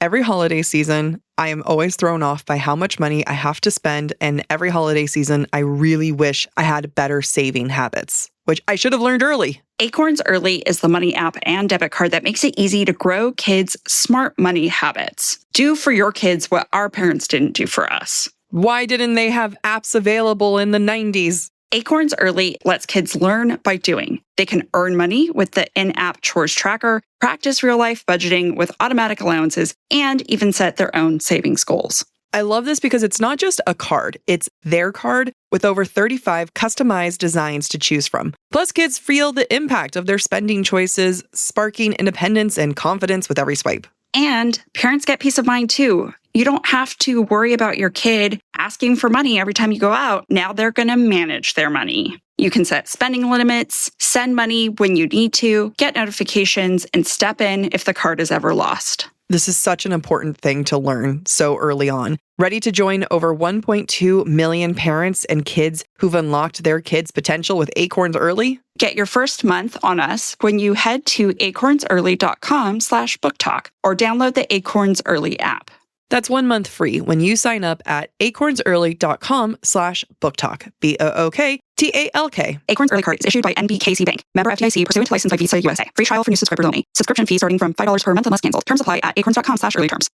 Every holiday season, I am always thrown off by how much money I have to spend, and every holiday season, I really wish I had better saving habits, which I should have learned early. Acorns Early is the money app and debit card that makes it easy to grow kids' smart money habits. Do for your kids what our parents didn't do for us. Why didn't they have apps available in the 90s? Acorns Early lets kids learn by doing. They can earn money with the in-app chores tracker, practice real-life budgeting with automatic allowances, and even set their own savings goals. I love this because it's not just a card, it's their card with over 35 customized designs to choose from. Plus, kids feel the impact of their spending choices, sparking independence and confidence with every swipe. And parents get peace of mind too. You don't have to worry about your kid asking for money every time you go out. Now they're going to manage their money. You can set spending limits, send money when you need to, get notifications, and step in if the card is ever lost. This is such an important thing to learn so early on. Ready to join over 1.2 million parents and kids who've unlocked their kids' potential with Acorns Early? Get your first month on us when you head to acornsearly.com/booktalk or download the Acorns Early app. That's 1 month free when you sign up at acornsearly.com/booktalk. BOOKTALK. Acorns Early Card is issued by NBKC Bank. Member FDIC pursuant to license by Visa USA. Free trial for new subscribers only. Subscription fee starting from $5 per month unless canceled. Terms apply at acorns.com/earlyterms.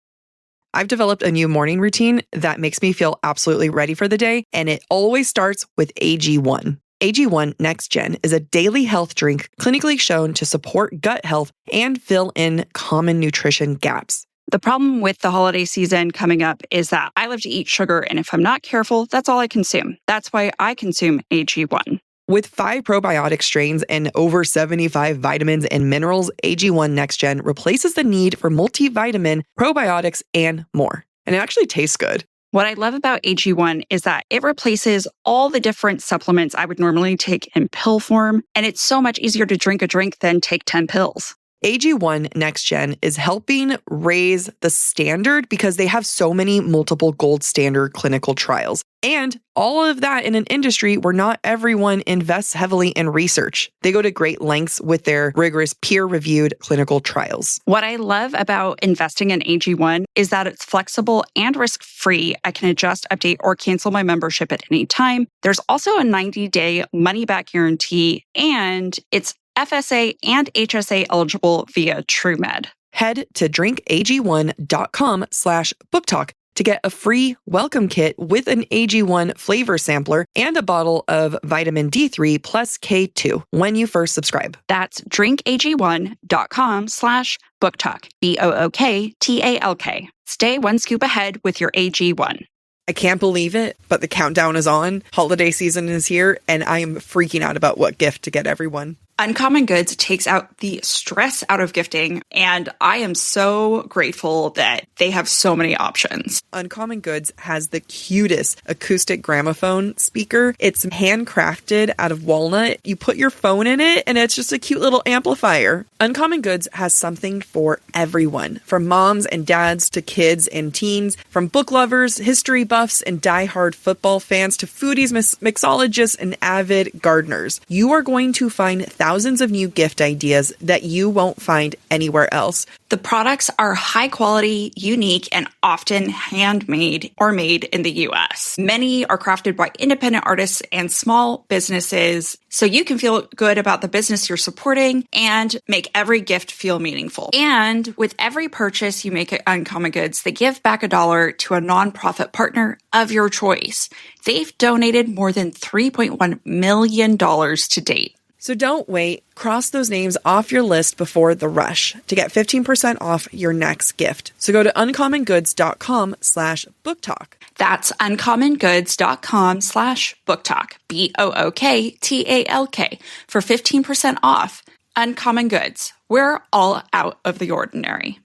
I've developed a new morning routine that makes me feel absolutely ready for the day, and it always starts with AG1. AG1 Next Gen is a daily health drink clinically shown to support gut health and fill in common nutrition gaps. The problem with the holiday season coming up is that I love to eat sugar, and if I'm not careful, that's all I consume. That's why I consume AG1. With 5 probiotic strains and over 75 vitamins and minerals, AG1 Next Gen replaces the need for multivitamin, probiotics, and more. And it actually tastes good. What I love about AG1 is that it replaces all the different supplements I would normally take in pill form, and it's so much easier to drink a drink than take 10 pills. AG1 Next Gen is helping raise the standard because they have so many multiple gold standard clinical trials. And all of that in an industry where not everyone invests heavily in research. They go to great lengths with their rigorous peer-reviewed clinical trials. What I love about investing in AG1 is that it's flexible and risk-free. I can adjust, update, or cancel my membership at any time. There's also a 90-day money-back guarantee, and it's FSA and HSA eligible via TrueMed. Head to drinkag1.com/booktalk to get a free welcome kit with an AG1 flavor sampler and a bottle of vitamin D3 plus K2 when you first subscribe. That's drinkag1.com/booktalk. BOOKTALK. Stay one scoop ahead with your AG1. I can't believe it, but the countdown is on. Holiday season is here, and I am freaking out about what gift to get everyone. Uncommon Goods takes out the stress out of gifting, and I am so grateful that they have so many options. Uncommon Goods has the cutest acoustic gramophone speaker. It's handcrafted out of walnut. You put your phone in it, and it's just a cute little amplifier. Uncommon Goods has something for everyone, from moms and dads to kids and teens, from book lovers, history buffs, and diehard football fans to foodies, mixologists, and avid gardeners. You are going to find thousands of new gift ideas that you won't find anywhere else. The products are high quality, unique, and often handmade or made in the US. Many are crafted by independent artists and small businesses, so you can feel good about the business you're supporting and make every gift feel meaningful. And with every purchase you make at Uncommon Goods, they give back $1 to a nonprofit partner of your choice. They've donated more than $3.1 million to date. So don't wait. Cross those names off your list before the rush to get 15% off your next gift. So go to uncommongoods.com/booktalk. That's uncommongoods.com/booktalk. BOOKTALK for 15% off. Uncommon Goods. We're all out of the ordinary.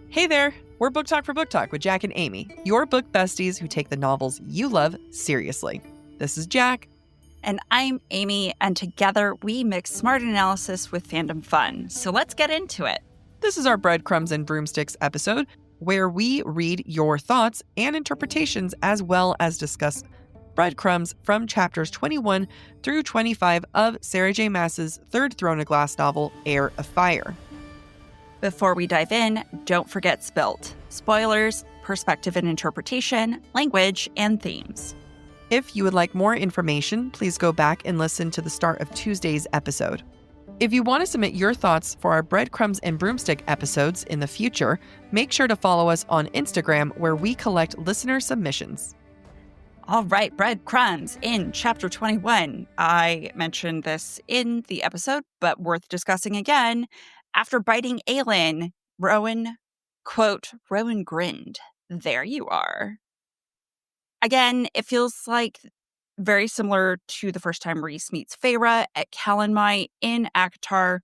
Hey there, we're Book Talk for Book Talk with Jac and Amy, your book besties who take the novels you love seriously. This is Jac. And I'm Amy, and together we mix smart analysis with fandom fun. So let's get into it. This is our Breadcrumbs and Broomsticks episode. where we read your thoughts and interpretations as well as discuss breadcrumbs from chapters 21 through 25 of Sarah J. Maas's third Throne of Glass novel, Heir of Fire. Before we dive in, don't forget Spilt. Spoilers, perspective and interpretation, language, and themes. If you would like more information, please go back and listen to the start of Tuesday's episode. If you want to submit your thoughts for our Breadcrumbs and Broomstick episodes in the future, make sure to follow us on Instagram where we collect listener submissions. All right, Breadcrumbs in chapter 21. I mentioned this in the episode, but worth discussing again. After biting Aelin, Rowan, quote, Rowan grinned. There you are. Again, it feels like very similar to the first time Rhys meets Feyre at Calanmai in ACOTAR.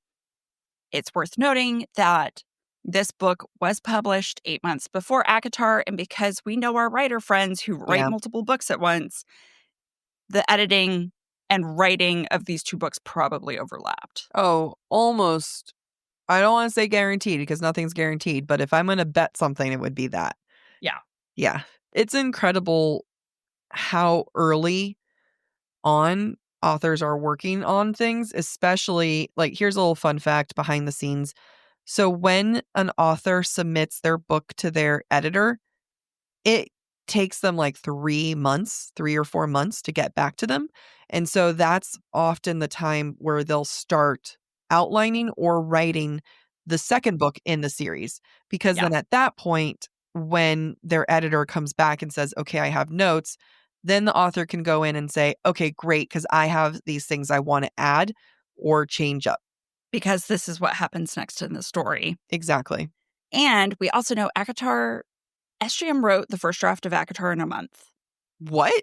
It's worth noting that this book was published 8 months before ACOTAR, and because we know our writer friends who write multiple books at once, the editing and writing of these two books probably overlapped. Oh, almost. I don't want to say guaranteed because nothing's guaranteed, but if I'm going to bet something, it would be that. Yeah. Yeah. It's incredible how early on authors are working on things, especially like here's a little fun fact behind the scenes. So when an author submits their book to their editor, it takes them like 3 or 4 months to get back to them. And so that's often the time where they'll start outlining or writing the second book in the series. Because then at that point, when their editor comes back and says, okay, I have notes, then the author can go in and say, okay, great, because I have these things I want to add or change up. Because this is what happens next in the story. Exactly. And we also know ACOTAR, SGM wrote the first draft of ACOTAR in a month. What?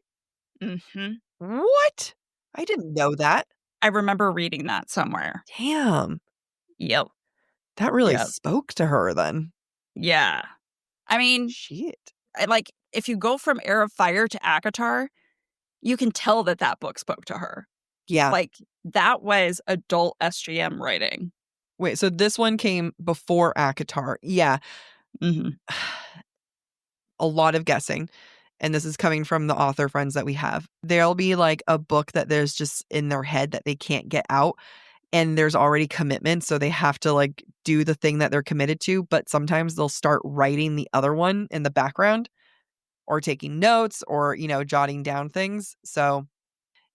Mm-hmm. What? I didn't know that. I remember reading that somewhere. Damn. Yep. That really spoke to her then. Yeah. I mean, shit. Like, if you go from Heir of Fire to ACOTAR, you can tell that that book spoke to her. Yeah. Like, that was adult SGM writing. Wait, so this one came before ACOTAR. Yeah. Mm-hmm. A lot of guessing. And this is coming from the author friends that we have. There'll be like a book that there's just in their head that they can't get out. And there's already commitment. So they have to like do the thing that they're committed to. But sometimes they'll start writing the other one in the background or taking notes or, you know, jotting down things. So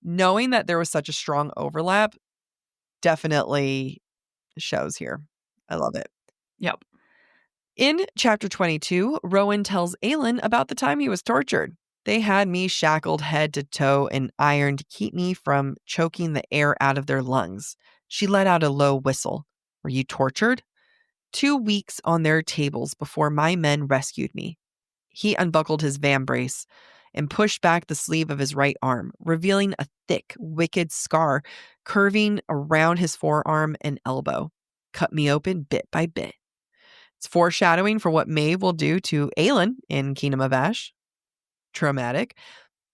knowing that there was such a strong overlap definitely shows here. I love it. Yep. In chapter 22, Rowan tells Aelin about the time he was tortured. They had me shackled head to toe and ironed to keep me from choking the air out of their lungs. She let out a low whistle. Were you tortured? 2 weeks on their tables before my men rescued me. He unbuckled his vambrace and pushed back the sleeve of his right arm, revealing a thick, wicked scar curving around his forearm and elbow. Cut me open bit by bit. It's foreshadowing for what Maeve will do to Aelin in Kingdom of Ash. Traumatic.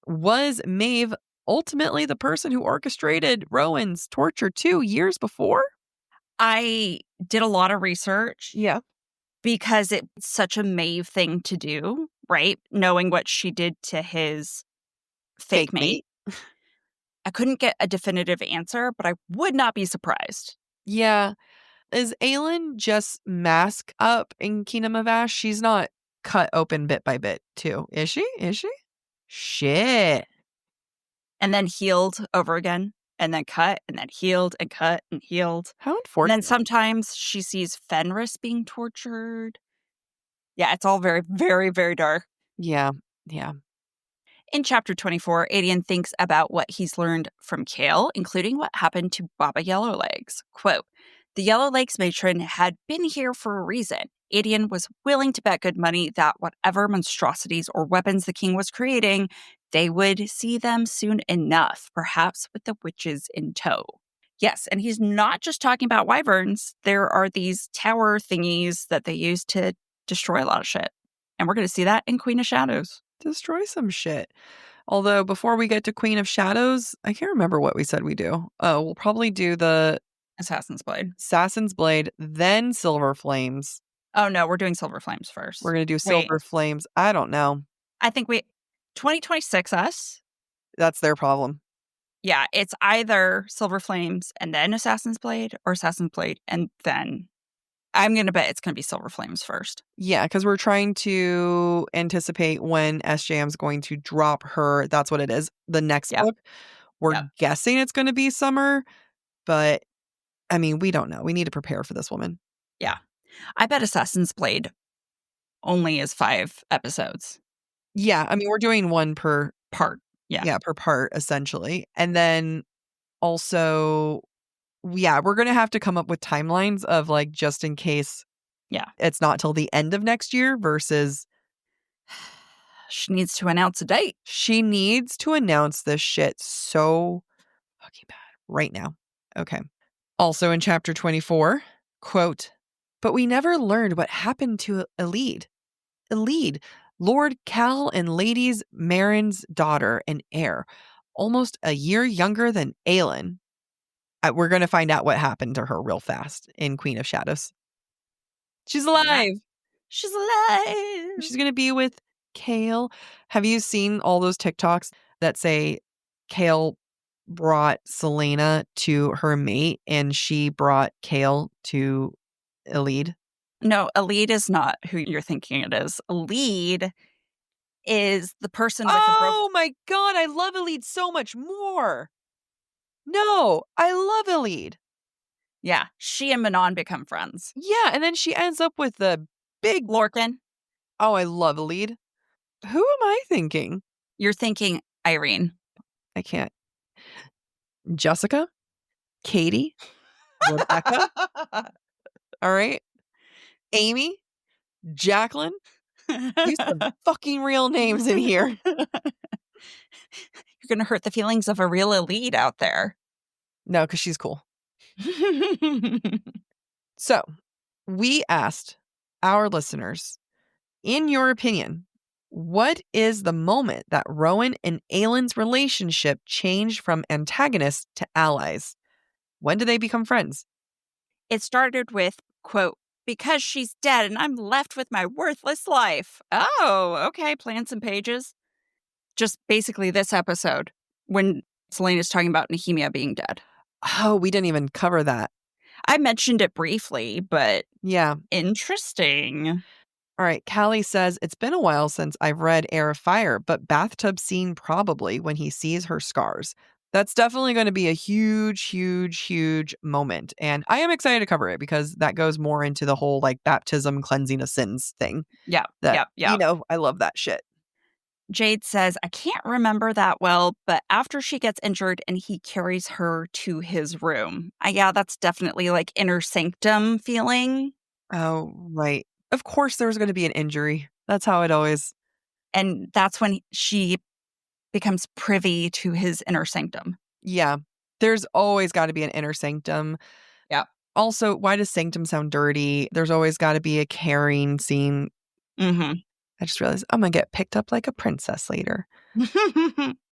Was Maeve ultimately the person who orchestrated Rowan's torture 2 years before? I did a lot of research. Yeah. Because it's such a Maeve thing to do, right? Knowing what she did to his fake mate. I couldn't get a definitive answer, but I would not be surprised. Yeah. Is Aelin just mask up in Kingdom of Ash? She's not cut open bit by bit, too. Is she? Shit. And then healed over again, and then cut, and then healed, and cut, and healed. How unfortunate. And then sometimes she sees Fenris being tortured. Yeah, it's all very, very, very dark. Yeah. In chapter 24, Aedion thinks about what he's learned from Chaol, including what happened to Baba Yellowlegs. Quote, the Yellowlegs matron had been here for a reason. Aedion was willing to bet good money that whatever monstrosities or weapons the king was creating, they would see them soon enough, perhaps with the witches in tow. Yes, and he's not just talking about wyverns. There are these tower thingies that they use to destroy a lot of shit. And we're going to see that in Queen of Shadows. Destroy some shit. Although, before we get to Queen of Shadows, I can't remember what we said we do. Oh, we'll probably do the Assassin's Blade. Assassin's Blade, then Silver Flames. Oh, no, we're doing Silver Flames first. We're going to do Silver Flames. I don't know. I think 2026 us. That's their problem. Yeah, it's either Silver Flames and then Assassin's Blade or Assassin's Blade and then I'm going to bet it's going to be Silver Flames first. Yeah, because we're trying to anticipate when SJM's going to drop her. That's what it is. The next book. We're guessing it's going to be summer, but I mean, we don't know. We need to prepare for this woman. Yeah. I bet Assassin's Blade only is 5 episodes. Yeah. I mean, we're doing one per part. Yeah. Yeah, per part, essentially. And then also, yeah, we're going to have to come up with timelines of like, just in case it's not till the end of next year versus... She needs to announce a date. She needs to announce this shit so fucking bad right now. Okay. Also in chapter 24, quote, "But we never learned what happened to Aelin. Aelin, Lord Chaol and Lady Marin's daughter and heir, almost a year younger than Aelin." We're going to find out what happened to her real fast in Queen of Shadows. She's alive. She's alive. She's going to be with Chaol. Have you seen all those TikToks that say Chaol brought Selena to her mate and she brought Chaol to Aelin? No, Aelin is not who you're thinking it is. Aelin is the person with Oh my God, I love Aelin so much more. No, I love Aelin. Yeah, she and Manon become friends. Yeah, and then she ends up with the big Lorcan. Oh, I love Aelin. Who am I thinking? You're thinking Irene. I can't. Jessica? Katie? Rebecca? All right. Amy? Jacqueline? Use some fucking real names in here. You're going to hurt the feelings of a real Aelin out there. No, because she's cool. So, we asked our listeners, in your opinion, what is the moment that Rowan and Aelin's relationship changed from antagonists to allies? When do they become friends? It started with, quote, "Because she's dead and I'm left with my worthless life." Oh, okay. Plan some pages. Just basically this episode when Selena's talking about Nehemia being dead. Oh, we didn't even cover that. I mentioned it briefly, but yeah, interesting. All right, Callie says, "It's been a while since I've read Heir of Fire, but bathtub scene probably when he sees her scars. That's definitely going to be a huge, huge, huge moment. And I am excited to cover it because that goes more into the whole like baptism, cleansing of sins thing. Yeah. You know, I love that shit." Jade says, "I can't remember that well, but after she gets injured and he carries her to his room." Yeah, that's definitely like inner sanctum feeling. Oh, right. Of course there's going to be an injury. That's how it always... And that's when she becomes privy to his inner sanctum. Yeah. There's always got to be an inner sanctum. Yeah. Also, why does sanctum sound dirty? There's always got to be a caring scene. Mm-hmm. I just realized I'm going to get picked up like a princess later.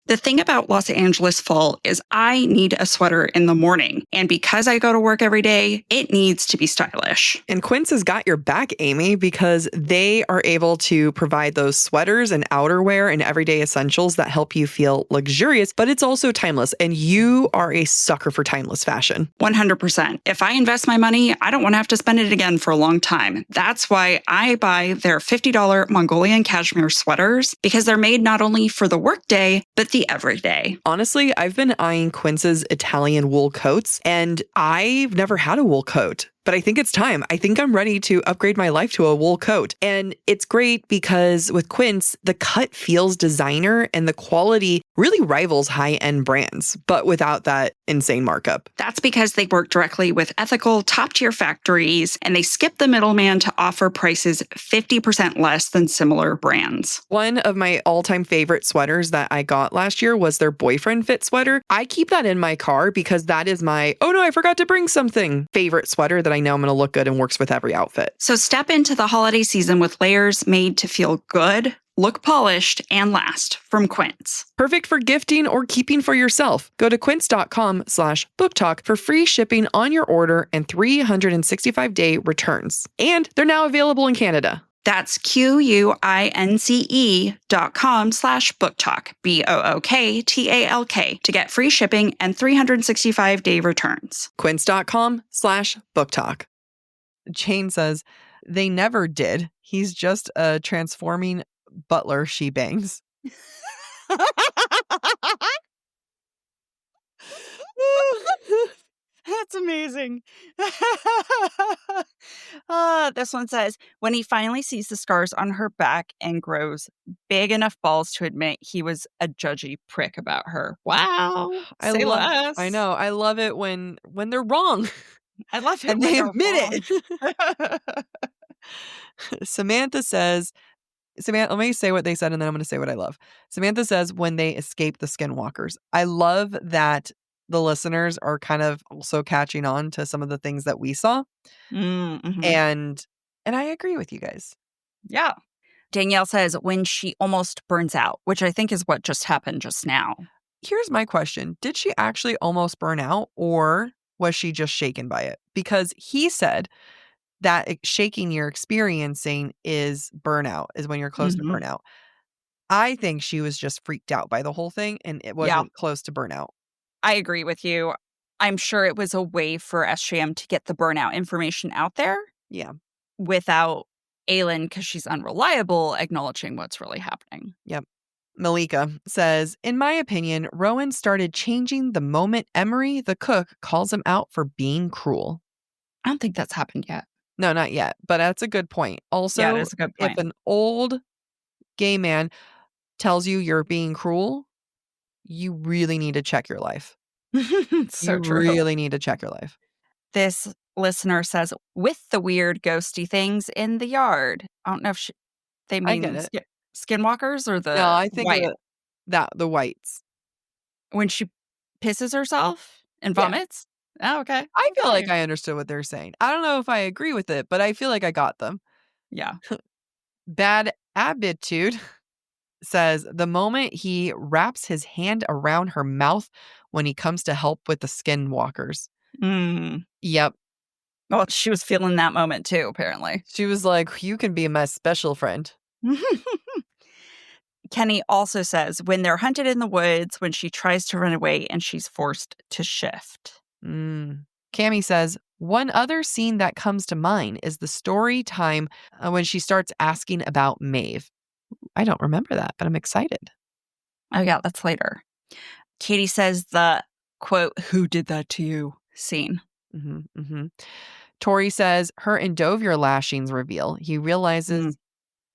The thing about Los Angeles fall is I need a sweater in the morning. And because I go to work every day, it needs to be stylish. And Quince has got your back, Amy, because they are able to provide those sweaters and outerwear and everyday essentials that help you feel luxurious, but it's also timeless. And you are a sucker for timeless fashion. 100%. If I invest my money, I don't want to have to spend it again for a long time. That's why I buy their $50 Mongolian cashmere sweaters, because they're made not only for the workday, but the everyday. Honestly, I've been eyeing Quince's Italian wool coats, and I've never had a wool coat. But I think it's time. I think I'm ready to upgrade my life to a wool coat. And it's great because with Quince, the cut feels designer and the quality really rivals high-end brands, but without that insane markup. That's because they work directly with ethical, top-tier factories, and they skip the middleman to offer prices 50% less than similar brands. One of my all-time favorite sweaters that I got last year was their boyfriend fit sweater. I keep that in my car because that is my, oh no, I forgot to bring something favorite sweater that I I know I'm going to look good and works with every outfit. So step into the holiday season with layers made to feel good, look polished, and last from Quince. Perfect for gifting or keeping for yourself. Go to quince.com/booktalk for free shipping on your order and 365-day returns. And they're now available in Canada. That's QUINCE.com/booktalk, BOOKTALK, to get free shipping and 365-day returns. Quince.com/booktalk. Jane says, they never did. He's just a transforming butler she bangs. That's amazing. This one says, when he finally sees the scars on her back and grows big enough balls to admit he was a judgy prick about her. Wow. Say less. I know. I love it when they're wrong. I love it And when they they're admit it. Samantha, let me say what they said and then I'm going to say what I love. Samantha says, when they escape the skinwalkers. I love that the listeners are kind of also catching on to some of the things that we saw. Mm-hmm. And I agree with you guys. Yeah. Danielle says, when she almost burns out, which I think is what just happened just now. Here's my question. Did she actually almost burn out, or was she just shaken by it? Because he said that shaking you're experiencing is burnout, is when you're close to burnout. I think she was just freaked out by the whole thing and it wasn't close to burnout. I agree with you. I'm sure it was a way for SJM to get the burnout information out there. Yeah. Without Aelin, because she's unreliable, acknowledging what's really happening. Yep. Malika says, in my opinion, Rowan started changing the moment Emery, the cook, calls him out for being cruel. I don't think that's happened yet. No, not yet. But that's a good point. Also, yeah, that's a good point. If an old gay man tells you you're being cruel, you really need to check your life. So you true. really need to check your life. This listener says, with the weird ghosty things in the yard. I don't know if they mean skinwalkers or the No, I think white. The whites. When she pisses herself and vomits? Yeah. Oh, okay. I feel like I understood what they're saying. I don't know if I agree with it, but I feel like I got them. Yeah. Bad Attitude says, the moment he wraps his hand around her mouth when he comes to help with the skinwalkers. Yep. Well, she was feeling that moment too, apparently. She was like, you can be my special friend. Kenny also says, when they're hunted in the woods, when she tries to run away and she's forced to shift. Cammie says, one other scene that comes to mind is the story time when she starts asking about Maeve. I don't remember that, but I'm excited. Oh, yeah, that's later. Katie says the, quote, who did that to you scene. Tori says, her Endovier lashings reveal. He realizes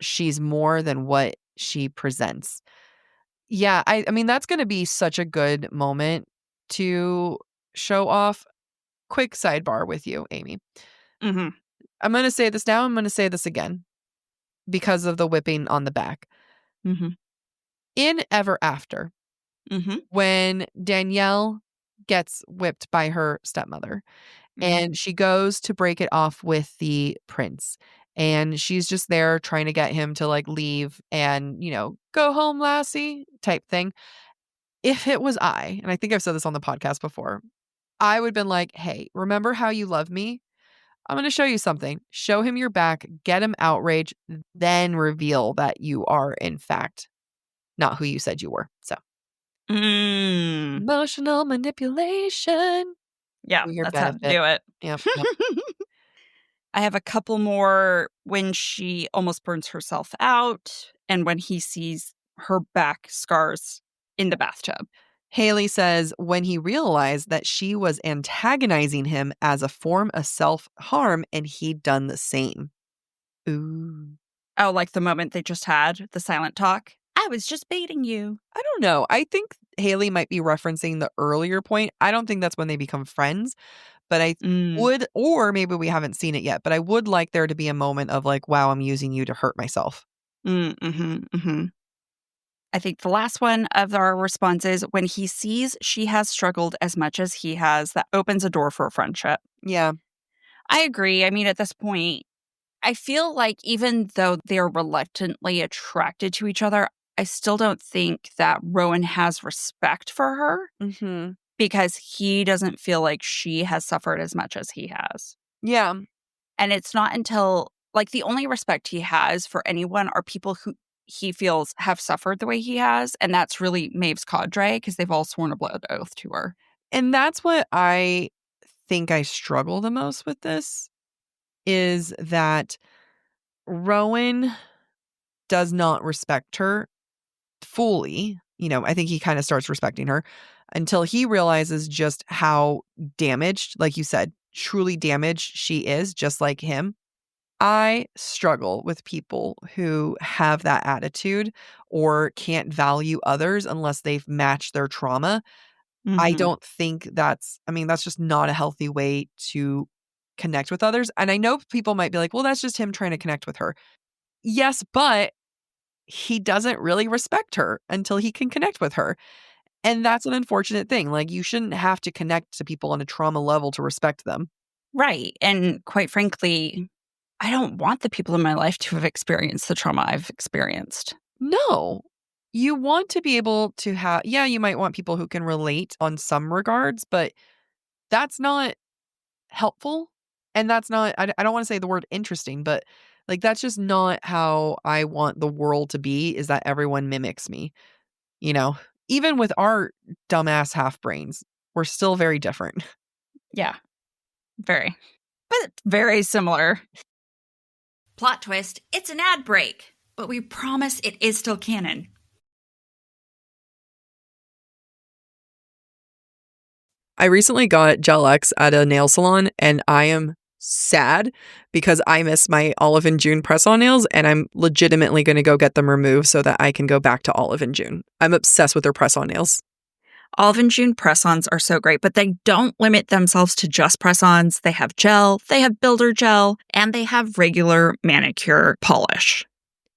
she's more than what she presents. Yeah, I mean, that's going to be such a good moment to show off. Quick sidebar with you, Amy. I'm going to say this now. I'm going to say this again because of the whipping on the back. In Ever After, when Danielle gets whipped by her stepmother and she goes to break it off with the prince, and she's just there trying to get him to like leave and, you know, go home, lassie type thing. If it was I, and I think I've said this on the podcast before, I would have been like, hey, remember how you love me? I'm going to show you something. Show him your back, get him outraged, then reveal that you are, in fact, not who you said you were. So, emotional manipulation. Yeah, that's how to do it. Yep. I have a couple more when she almost burns herself out and when he sees her back scars in the bathtub. Haley says, when he realized that she was antagonizing him as a form of self-harm and he'd done the same. Ooh. Oh, like the moment they just had, the silent talk? I was just baiting you. I don't know. I think Haley might be referencing the earlier point. I don't think that's when they become friends, but I would, or maybe we haven't seen it yet, but I would like there to be a moment of like, wow, I'm using you to hurt myself. I think the last one of our responses, when he sees she has struggled as much as he has, that opens a door for a friendship. Yeah. I agree. I mean, at this point, I feel like even though they're reluctantly attracted to each other, I still don't think that Rowan has respect for her Mm-hmm. because he doesn't feel like she has suffered as much as he has. Yeah. And it's not until, like, the only respect he has for anyone are people who he feels have suffered the way he has. And that's really Maeve's cadre because they've all sworn a blood oath to her. And that's what I think I struggle the most with this is that Rowan does not respect her fully. I think he kind of starts respecting her until he realizes just how damaged, like you said, truly damaged she is, just like him. I struggle with people who have that attitude or can't value others unless they've matched their trauma. I Mhm. don't think that's just not a healthy way to connect with others. And I know people might be like, well, that's just him trying to connect with her. Yes, but he doesn't really respect her until he can connect with her. And that's an unfortunate thing. Like, you shouldn't have to connect to people on a trauma level to respect them. Right. And quite frankly, I don't want the people in my life to have experienced the trauma I've experienced. No. You want to be able to have, yeah, you might want people who can relate on some regards, but that's not helpful. And that's not, I don't want to say the word interesting, but like, that's just not how I want the world to be, is that everyone mimics me. You know, even with our dumbass half brains, we're still very different. Yeah, very. But very similar. Plot twist, it's an ad break, but we promise it is still canon. I recently got Gel X at a nail salon, and I am sad because I miss my Olive and June press-on nails, and I'm legitimately going to go get them removed so that I can go back to Olive and June. I'm obsessed with their press-on nails. Olive and June press-ons are so great, but they don't limit themselves to just press-ons. They have gel, they have builder gel, and they have regular manicure polish.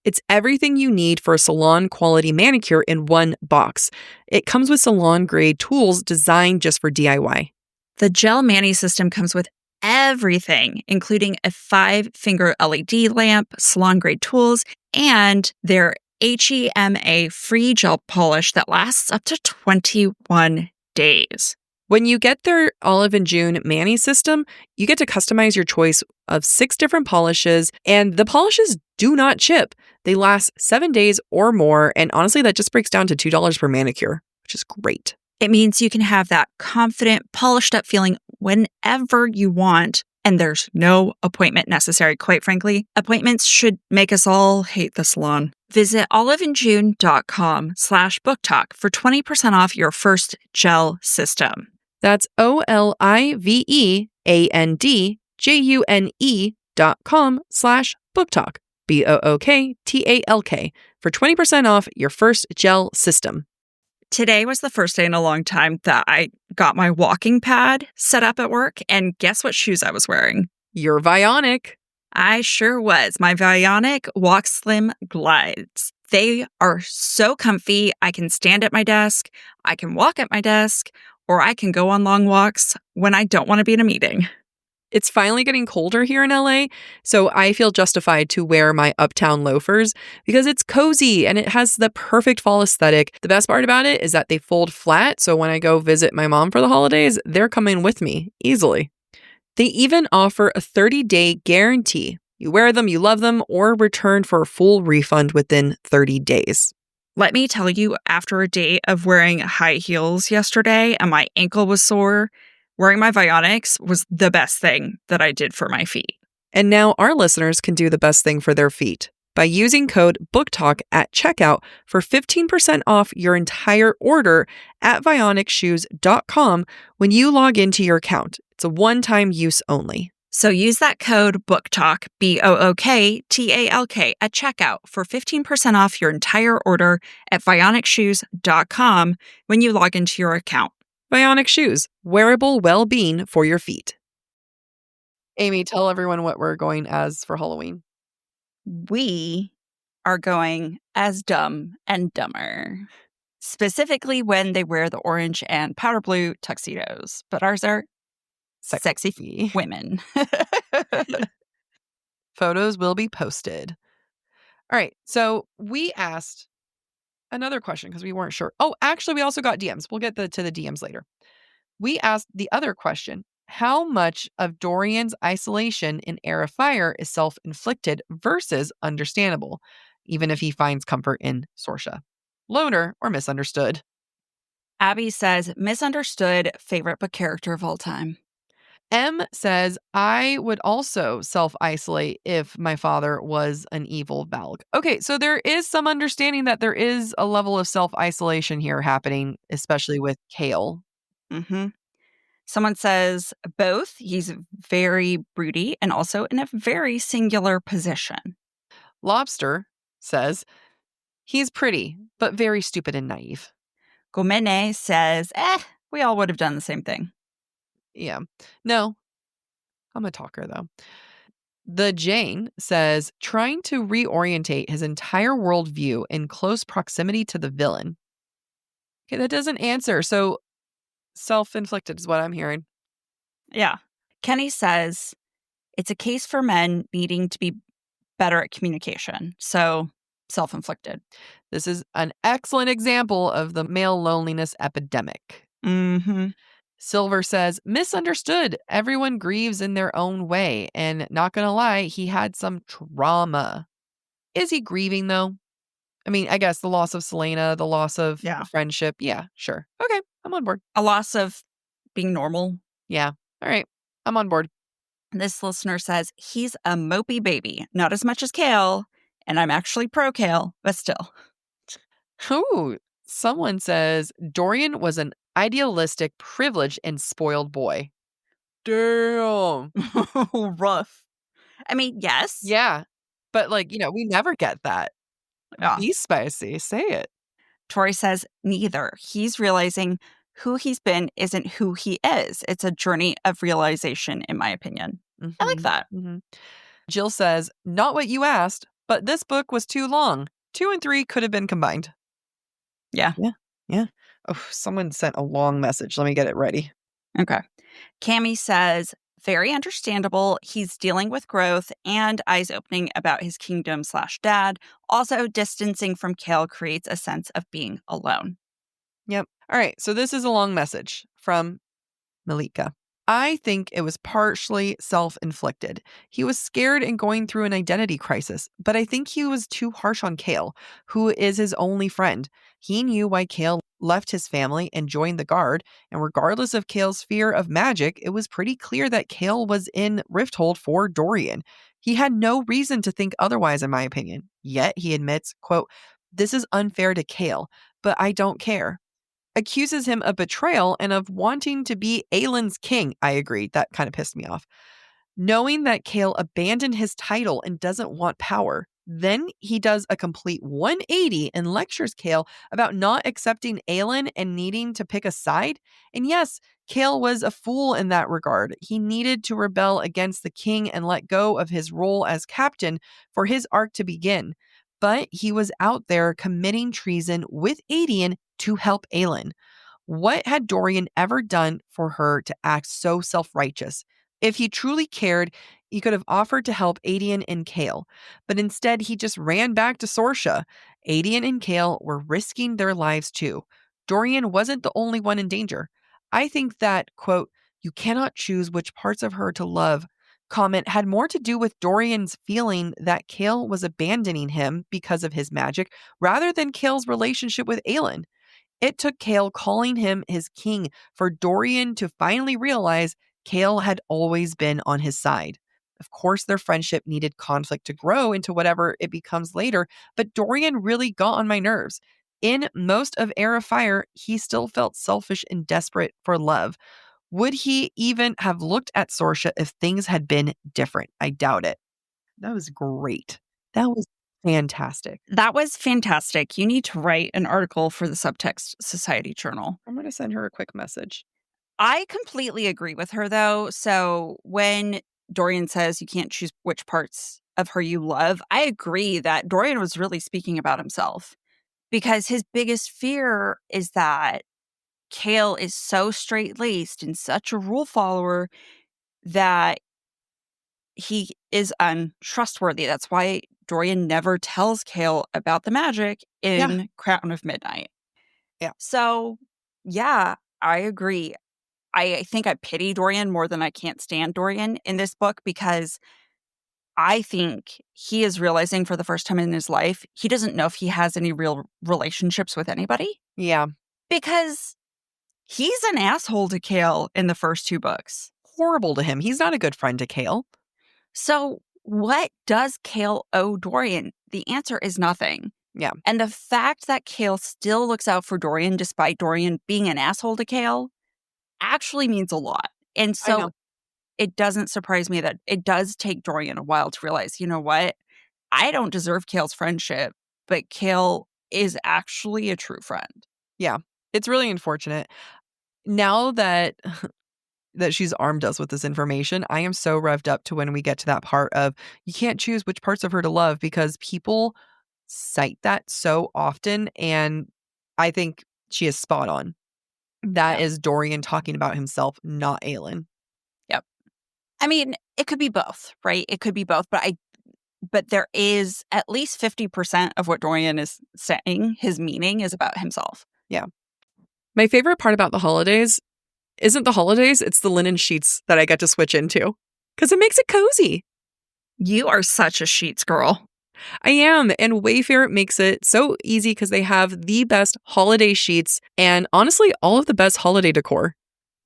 It's everything you need for a salon quality manicure in one box. It comes with salon grade tools designed just for DIY. The gel mani system comes with everything, including a 5-finger LED lamp, salon grade tools, and their HEMA free gel polish that lasts up to 21 days. When you get their Olive and June Mani system, you get to customize your choice of 6 different polishes, and the polishes do not chip. They last 7 days or more, and honestly, that just breaks down to $2 per manicure, which is great. It means you can have that confident, polished up feeling whenever you want, and there's no appointment necessary. Quite frankly, appointments should make us all hate the salon. Visit oliveandjune.com/booktalk for 20% off your first gel system. That's oliveandjune.com/booktalk, BOOKTALK, for 20% off your first gel system. Today was the first day in a long time that I got my walking pad set up at work, and guess what shoes I was wearing? You're Vionic. I sure was. My Vionic Walk Slim Glides. They are so comfy. I can stand at my desk, I can walk at my desk, or I can go on long walks when I don't want to be in a meeting. It's finally getting colder here in LA, so I feel justified to wear my Uptown loafers because it's cozy and it has the perfect fall aesthetic. The best part about it is that they fold flat, so when I go visit my mom for the holidays, they're coming with me easily. They even offer a 30-day guarantee. You wear them, you love them, or return for a full refund within 30 days. Let me tell you, after a day of wearing high heels yesterday and my ankle was sore, wearing my Vionics was the best thing that I did for my feet. And now our listeners can do the best thing for their feet by using code BOOKTALK at checkout for 15% off your entire order at vionicshoes.com when you log into your account. It's a one-time use only. So use that code BOOKTALK, BOOKTALK, at checkout for 15% off your entire order at vionicshoes.com when you log into your account. Vionic Shoes, wearable well-being for your feet. Amy, tell everyone what we're going as for Halloween. We are going as Dumb and Dumber, specifically when they wear the orange and powder blue tuxedos. But ours are sexy women. Photos will be posted. All right. So we asked another question because we weren't sure. Oh, actually, we also got DMs. We'll get to the DMs later. We asked the other question. How much of Dorian's isolation in Heir of Fire is self-inflicted versus understandable, even if he finds comfort in Sorsha? Loner or misunderstood? Abby says, misunderstood, favorite book character of all time. M says, I would also self-isolate if my father was an evil Valg. Okay, so there is some understanding that there is a level of self-isolation here happening, especially with Chaol. Mm-hmm. Someone says both. He's very broody and also in a very singular position. Lobster says, he's pretty, but very stupid and naive. Gomene says, we all would have done the same thing. Yeah. No, I'm a talker, though. The Jane says, trying to reorientate his entire worldview in close proximity to the villain. Okay, that doesn't answer. So self-inflicted is what I'm hearing. Yeah. Kenny says, it's a case for men needing to be better at communication. So self-inflicted. This is an excellent example of the male loneliness epidemic. Mm-hmm. Silver says, misunderstood. Everyone grieves in their own way. And not going to lie, he had some trauma. Is he grieving, though? I mean, I guess the loss of Selena, the loss of friendship. Yeah, sure. Okay, I'm on board. A loss of being normal. Yeah. All right. I'm on board. This listener says, he's a mopey baby. Not as much as Chaol. And I'm actually pro Chaol, but still. Ooh, someone says Dorian was an idealistic, privileged, and spoiled boy. Damn. Rough. I mean, yes. Yeah. But, we never get that. Yeah. Be spicy. Say it. Tori says, neither. He's realizing who he's been isn't who he is. It's a journey of realization, in my opinion. Mm-hmm. I like that. Mm-hmm. Jill says, not what you asked, but this book was too long. 2 and 3 could have been combined. Yeah. Yeah. Oh, someone sent a long message. Let me get it ready. Okay. Cammie says, very understandable. He's dealing with growth and eyes opening about his kingdom/dad. Also, distancing from Chaol creates a sense of being alone. Yep. All right. So this is a long message from Malika. I think it was partially self-inflicted. He was scared and going through an identity crisis, but I think he was too harsh on Chaol, who is his only friend. He knew why Chaol left his family and joined the Guard, and regardless of Chaol's fear of magic, it was pretty clear that Chaol was in Rifthold for Dorian. He had no reason to think otherwise, in my opinion. Yet he admits, quote, this is unfair to Chaol, but I don't care. Accuses him of betrayal and of wanting to be Aelin's king. I agree. That kind of pissed me off. Knowing that Chaol abandoned his title and doesn't want power. Then he does a complete 180 and lectures Chaol about not accepting Aelin and needing to pick a side. And yes, Chaol was a fool in that regard. He needed to rebel against the king and let go of his role as captain for his arc to begin. But he was out there committing treason with Aedion to help Aelin. What had Dorian ever done for her to act so self-righteous? If he truly cared, he could have offered to help Aedion and Chaol. But instead, he just ran back to Sorsha. Aedion and Chaol were risking their lives too. Dorian wasn't the only one in danger. I think that, quote, you cannot choose which parts of her to love comment had more to do with Dorian's feeling that Chaol was abandoning him because of his magic rather than Chaol's relationship with Aelin. It took Chaol calling him his king for Dorian to finally realize Chaol had always been on his side. Of course, their friendship needed conflict to grow into whatever it becomes later, but Dorian really got on my nerves. In most of Heir of Fire, he still felt selfish and desperate for love. Would he even have looked at Sorsha if things had been different? I doubt it. That was great. That was fantastic. That was fantastic. You need to write an article for the Subtext Society Journal. I'm going to send her a quick message. I completely agree with her, though. So when Dorian says you can't choose which parts of her you love, I agree that Dorian was really speaking about himself because his biggest fear is that Chaol is so straight-laced and such a rule follower that he is untrustworthy. That's why Dorian never tells Chaol about the magic Yeah. in Crown of Midnight. Yeah. So, yeah, I agree. I think I pity Dorian more than I can't stand Dorian in this book because I think he is realizing for the first time in his life, he doesn't know if he has any real relationships with anybody Yeah. because he's an asshole to Chaol in the first 2 books. Horrible to him. He's not a good friend to Chaol. So what does Chaol owe Dorian? The answer is nothing. Yeah. And the fact that Chaol still looks out for Dorian despite Dorian being an asshole to Chaol actually means a lot. And I so know. it doesn't surprise me that it does take Dorian a while to realize, you know what? I don't deserve Chaol's friendship, but Chaol is actually a true friend. Yeah. It's really unfortunate. Now that she's armed us with this information, I am so revved up to when we get to that part of you can't choose which parts of her to love because people cite that so often. And I think she is spot on. That is Dorian talking about himself, not Aelin. Yep. I mean, it could be both, right? It could be both, but there is at least 50% of what Dorian is saying, his meaning is about himself. Yeah. My favorite part about the holidays isn't the holidays, it's the linen sheets that I get to switch into because it makes it cozy. You are such a sheets girl. I am. And Wayfair makes it so easy because they have the best holiday sheets and honestly, all of the best holiday decor.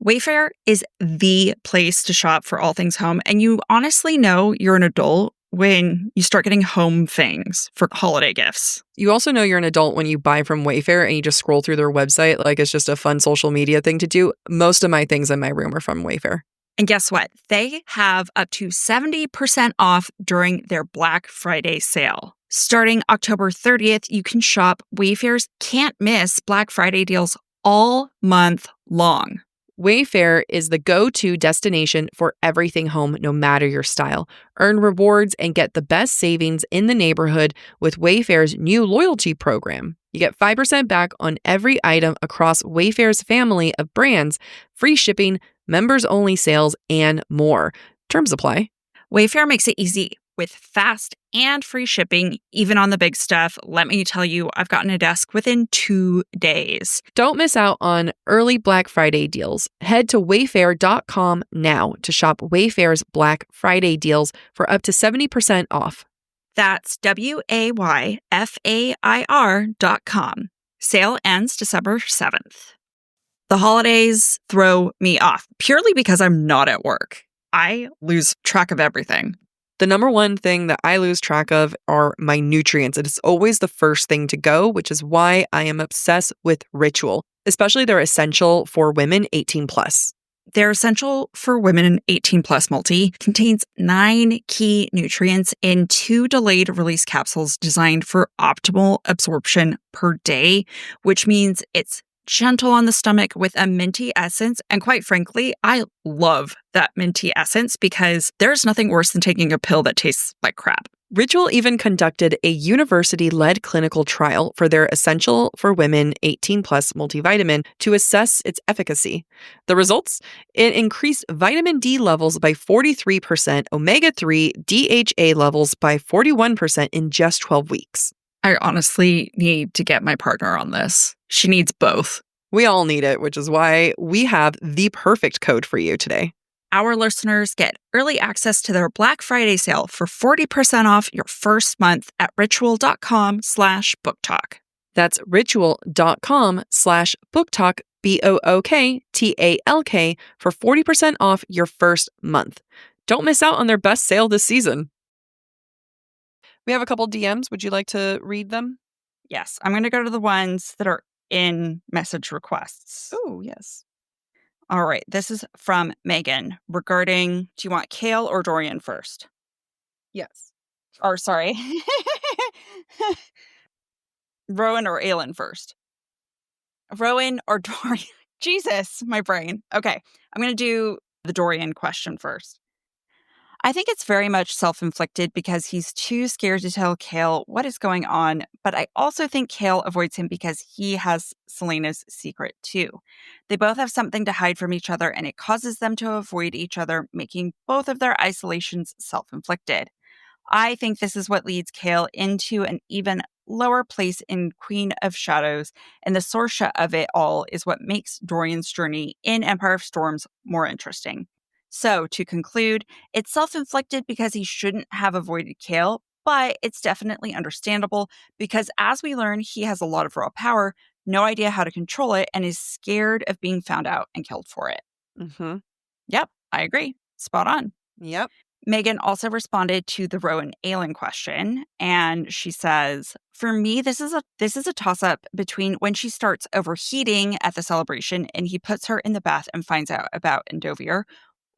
Wayfair is the place to shop for all things home. And you honestly know you're an adult when you start getting home things for holiday gifts. You also know you're an adult when you buy from Wayfair and you just scroll through their website like it's just a fun social media thing to do. Most of my things in my room are from Wayfair. And guess what? They have up to 70% off during their Black Friday sale. Starting October 30th, you can shop Wayfair's can't miss Black Friday deals all month long. Wayfair is the go-to destination for everything home, no matter your style. Earn rewards and get the best savings in the neighborhood with Wayfair's new loyalty program. You get 5% back on every item across Wayfair's family of brands, free shipping, members-only sales, and more. Terms apply. Wayfair makes it easy with fast and free shipping, even on the big stuff. Let me tell you, I've gotten a desk within 2 days. Don't miss out on early Black Friday deals. Head to wayfair.com now to shop Wayfair's Black Friday deals for up to 70% off. That's WAYFAIR.com. Sale ends December 7th. The holidays throw me off purely because I'm not at work. I lose track of everything. The number one thing that I lose track of are my nutrients. It is always the first thing to go, which is why I am obsessed with Ritual, especially their essential for women 18 plus. Their essential for women 18 plus multi contains 9 key nutrients in 2 delayed release capsules designed for optimal absorption per day, which means it's gentle on the stomach with a minty essence. And quite frankly, I love that minty essence because there's nothing worse than taking a pill that tastes like crap. Ritual even conducted a university-led clinical trial for their Essential for Women 18 Plus multivitamin to assess its efficacy. The results? It increased vitamin D levels by 43%, omega-3 DHA levels by 41% in just 12 weeks. I honestly need to get my partner on this. She needs both. We all need it, which is why we have the perfect code for you today. Our listeners get early access to their Black Friday sale for 40% off your first month at ritual.com/booktalk. That's ritual.com/booktalk, BOOKTALK, for 40% off your first month. Don't miss out on their best sale this season. We have a couple DMs. Would you like to read them? Yes, I'm going to go to the ones that are in message requests. Oh, yes. All right, this is from Megan regarding, do you want Chaol or Dorian first? Yes. Or sorry. Rowan or Aelin first? Rowan or Dorian? Jesus, my brain. Okay, I'm going to do the Dorian question first. I think it's very much self-inflicted because he's too scared to tell Chaol what is going on, but I also think Chaol avoids him because he has Celaena's secret too. They both have something to hide from each other, and it causes them to avoid each other, making both of their isolations self-inflicted. I think this is what leads Chaol into an even lower place in Queen of Shadows, and the Sorsha of it all is what makes Dorian's journey in Empire of Storms more interesting. So, to conclude, it's self inflicted because he shouldn't have avoided Chaol, but it's definitely understandable because as we learn, he has a lot of raw power, no idea how to control it, and is scared of being found out and killed for it. Mm-hmm. Yep, I agree. Spot on. Yep. Megan also responded to the Rowan Aelin question, and she says, "For me, this is a toss up between when she starts overheating at the celebration and he puts her in the bath and finds out about Endovir,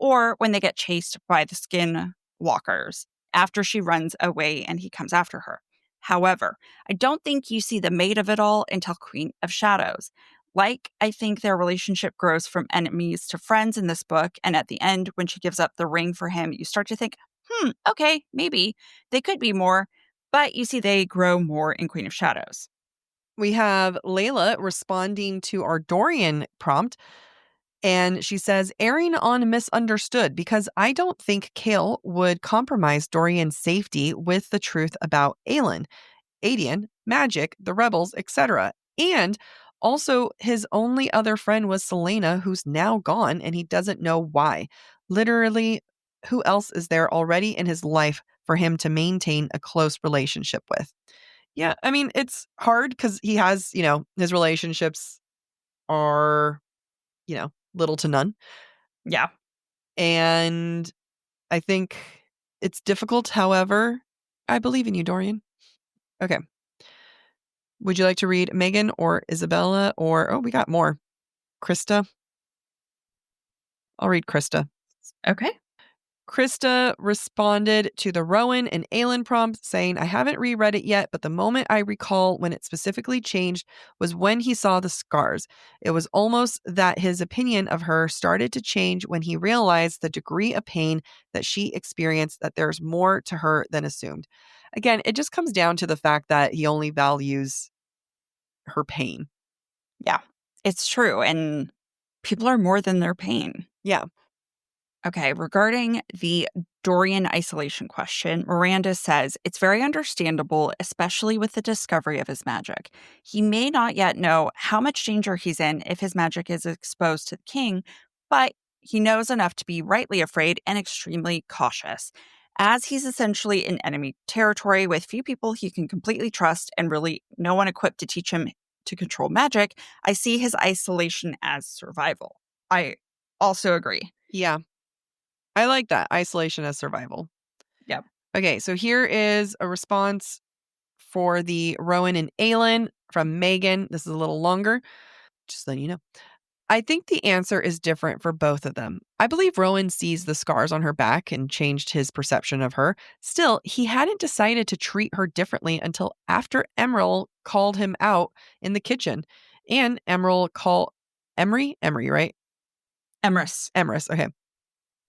or when they get chased by the skinwalkers after she runs away and he comes after her. However, I don't think you see the mate of it all until Queen of Shadows. Like, I think their relationship grows from enemies to friends in this book, and at the end, when she gives up the ring for him, you start to think, okay, maybe they could be more, but you see they grow more in Queen of Shadows." We have Layla responding to our Dorian prompt. And she says, "Erring on misunderstood because I don't think Chaol would compromise Dorian's safety with the truth about Aelin, Aedion, magic, the rebels, etc. And also, his only other friend was Celaena, who's now gone, and he doesn't know why. Literally, who else is there already in his life for him to maintain a close relationship with?" Yeah, I mean, it's hard because he has, his relationships are, little to none. Yeah. And I think it's difficult. However, I believe in you, Dorian. Okay. Would you like to read Megan or Isabella or, oh, we got more. Krista? I'll read Krista. Okay. Krista responded to the Rowan and Aelin prompt saying, "I haven't reread it yet, but the moment I recall when it specifically changed was when he saw the scars. It was almost that his opinion of her started to change when he realized the degree of pain that she experienced, that there's more to her than assumed." Again, it just comes down to the fact that he only values her pain. Yeah, it's true. And people are more than their pain. Yeah. Okay, regarding the Dorian isolation question, Miranda says it's very understandable, especially with the discovery of his magic. He may not yet know how much danger he's in if his magic is exposed to the king, but he knows enough to be rightly afraid and extremely cautious. As he's essentially in enemy territory with few people he can completely trust and really no one equipped to teach him to control magic, I see his isolation as survival. I also agree. Yeah. I like that. Isolation as survival. Yep. Okay, so here is a response for the Rowan and Aelin from Megan. This is a little longer, just letting you know. "I think the answer is different for both of them. I believe Rowan sees the scars on her back and changed his perception of her. Still, he hadn't decided to treat her differently until after Emerald called him out in the kitchen. And Emerald called Emery, right? Emrys. Emrys, okay.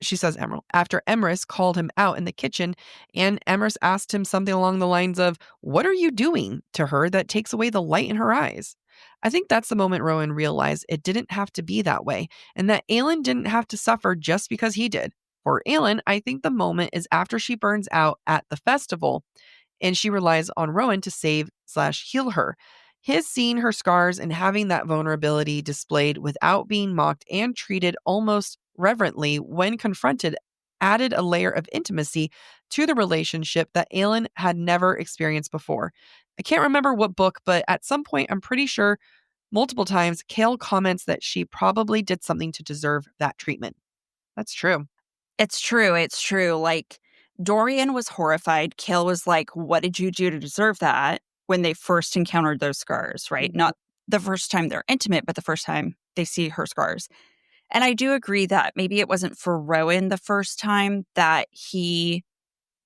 She says Emerald. After Emrys called him out in the kitchen, and Emrys asked him something along the lines of, 'What are you doing to her that takes away the light in her eyes?' I think that's the moment Rowan realized it didn't have to be that way, and that Aelin didn't have to suffer just because he did. For Aelin, I think the moment is after she burns out at the festival, and she relies on Rowan to save/heal her. His seeing her scars and having that vulnerability displayed without being mocked and treated almost reverently when confronted added a layer of intimacy to the relationship that Aelin had never experienced before. I can't remember what book, but at some point, I'm pretty sure multiple times, Chaol comments that she probably did something to deserve that treatment." That's true. It's true. It's true. Like, Dorian was horrified. Chaol was like, "What did you do to deserve that?" when they first encountered those scars, right? Mhm. Not the first time they're intimate, but the first time they see her scars. And I do agree that maybe it wasn't for Rowan the first time that he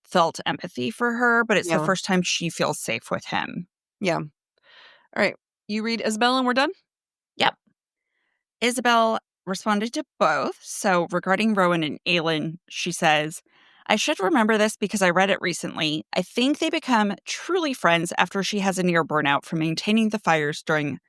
felt empathy for her, but it's the Yeah. first time she feels safe with him. Yeah. All right. You read Isabel and we're done? Yep. Isabel responded to both. So regarding Rowan and Aelin, she says, I should remember this because I read it recently. I think they become truly friends after she has a near burnout from maintaining the fires during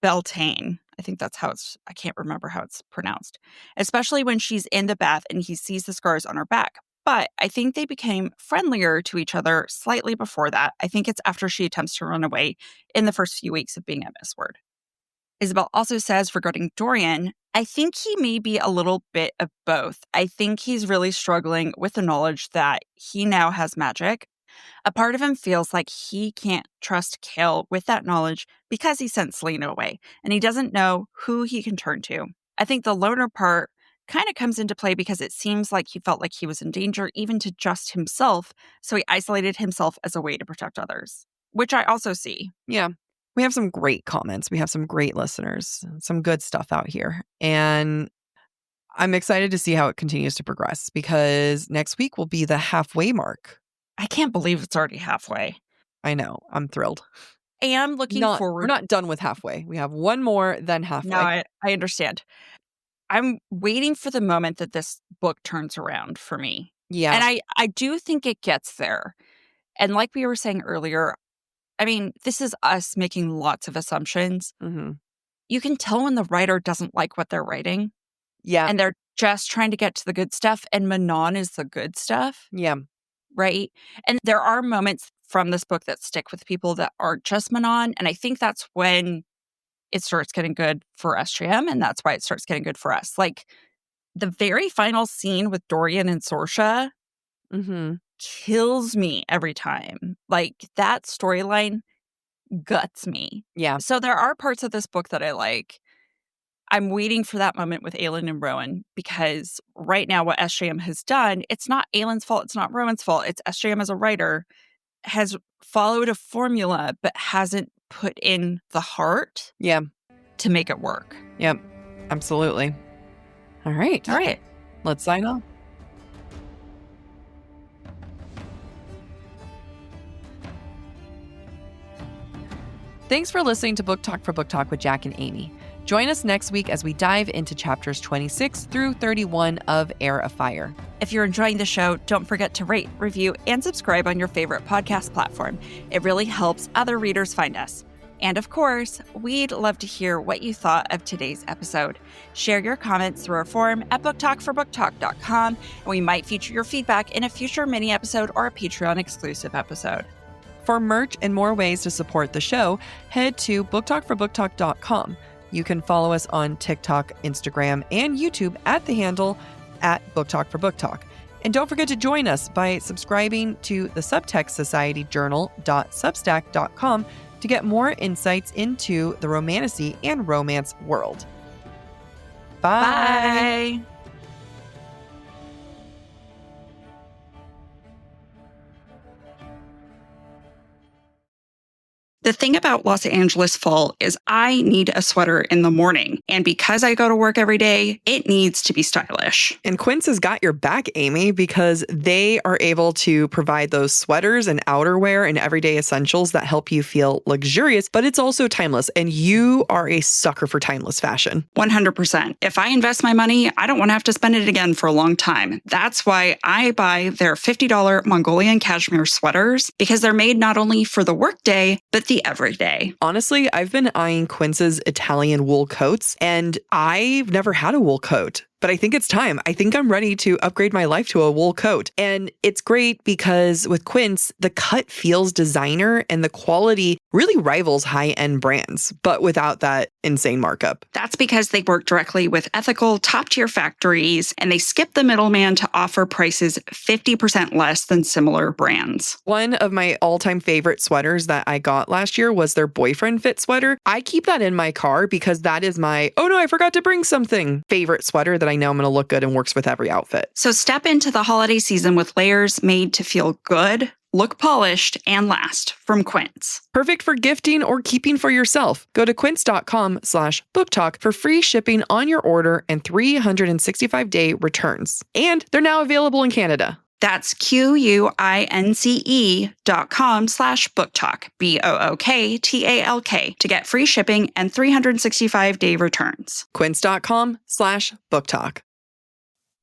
Beltane. I think that's how I can't remember how it's pronounced. Especially when she's in the bath and he sees the scars on her back. But I think they became friendlier to each other slightly before that. I think it's after she attempts to run away in the first few weeks of being at Mistward. Isabel also says regarding Dorian, I think he may be a little bit of both. I think he's really struggling with the knowledge that he now has magic. A part of him feels like he can't trust Chaol with that knowledge because he sent Selena away, and he doesn't know who he can turn to. I think the loner part kind of comes into play because it seems like he felt like he was in danger even to just himself, so he isolated himself as a way to protect others, which I also see. Yeah. We have some great comments. We have some great listeners, some good stuff out here. And I'm excited to see how it continues to progress because next week will be the halfway mark. I can't believe it's already halfway. I know. I'm thrilled. I am looking forward. We're not done with halfway. We have one more, then halfway. No, I understand. I'm waiting for the moment that this book turns around for me. Yeah. And I do think it gets there. And like we were saying earlier, I mean, this is us making lots of assumptions. Mm-hmm. You can tell when the writer doesn't like what they're writing. Yeah. And they're just trying to get to the good stuff. And Manon is the good stuff. Yeah. Right? And there are moments from this book that stick with people that aren't just Manon. And I think that's when it starts getting good for SJM. And that's why it starts getting good for us. Like the very final scene with Dorian and Sorsha kills me every time. Like that storyline guts me. Yeah. So there are parts of this book that I like. I'm waiting for that moment with Aelin and Rowan because right now what SJM has done, it's not Aelin's fault, it's not Rowan's fault. It's SJM as a writer has followed a formula but hasn't put in the heart to make it work. Yep. Absolutely. All right. Let's sign off. Thanks for listening to Book Talk for Book Talk with Jac and Amy. Join us next week as we dive into chapters 26 through 31 of Heir of Fire. If you're enjoying the show, don't forget to rate, review, and subscribe on your favorite podcast platform. It really helps other readers find us. And of course, we'd love to hear what you thought of today's episode. Share your comments through our forum at booktalkforbooktalk.com, and we might feature your feedback in a future mini episode or a Patreon exclusive episode. For merch and more ways to support the show, head to booktalkforbooktalk.com. You can follow us on TikTok, Instagram, and YouTube at the handle @BookTalkForBookTalk. And don't forget to join us by subscribing to the Subtext Society Journal.substack.com to get more insights into the romantasy and romance world. Bye. The thing about Los Angeles fall is I need a sweater in the morning. And because I go to work every day, it needs to be stylish. And Quince has got your back, Amy, because they are able to provide those sweaters and outerwear and everyday essentials that help you feel luxurious, but it's also timeless. And you are a sucker for timeless fashion. 100%. If I invest my money, I don't want to have to spend it again for a long time. That's why I buy their $50 Mongolian cashmere sweaters, because they're made not only for the workday, but the everyday. Honestly, I've been eyeing Quince's Italian wool coats, and I've never had a wool coat. But I think it's time. I think I'm ready to upgrade my life to a wool coat. And it's great because with Quince, the cut feels designer and the quality really rivals high-end brands, but without that insane markup. That's because they work directly with ethical, top-tier factories, and they skip the middleman to offer prices 50% less than similar brands. One of my all-time favorite sweaters that I got last year was their boyfriend fit sweater. I keep that in my car because that is my, oh no, I forgot to bring something favorite sweater that I know I'm going to look good and works with every outfit. So step into the holiday season with layers made to feel good, look polished, and last from Quince. Perfect for gifting or keeping for yourself. Go to quince.com/booktalk for free shipping on your order and 365-day returns. And they're now available in Canada. That's QUINCE.com/booktalk, BOOKTALK, to get free shipping and 365-day returns. Quince.com/booktalk.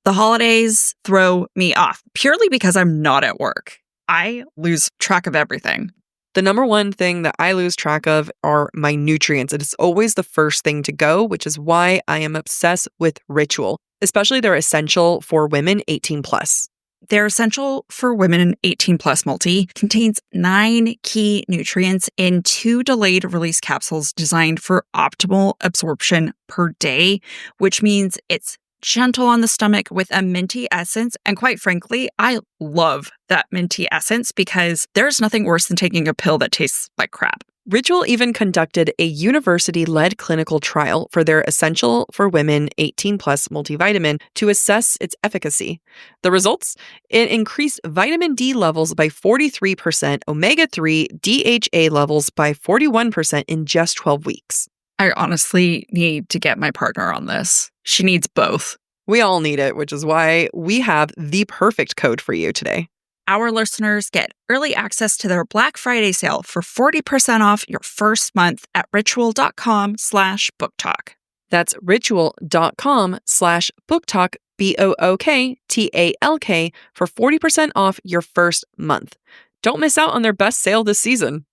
The holidays throw me off purely because I'm not at work. I lose track of everything. The number one thing that I lose track of are my nutrients. It is always the first thing to go, which is why I am obsessed with Ritual, especially their essential for women 18 plus. Their Essential for Women 18 Plus multi contains 9 key nutrients in 2 delayed release capsules designed for optimal absorption per day, which means it's gentle on the stomach with a minty essence. And quite frankly, I love that minty essence because there's nothing worse than taking a pill that tastes like crap. Ritual even conducted a university-led clinical trial for their Essential for Women 18 Plus multivitamin to assess its efficacy. The results? It increased vitamin D levels by 43%, omega-3 DHA levels by 41% in just 12 weeks. I honestly need to get my partner on this. She needs both. We all need it, which is why we have the perfect code for you today. Our listeners get early access to their Black Friday sale for 40% off your first month at ritual.com/booktalk. That's ritual.com/booktalk, BOOKTALK, for 40% off your first month. Don't miss out on their best sale this season.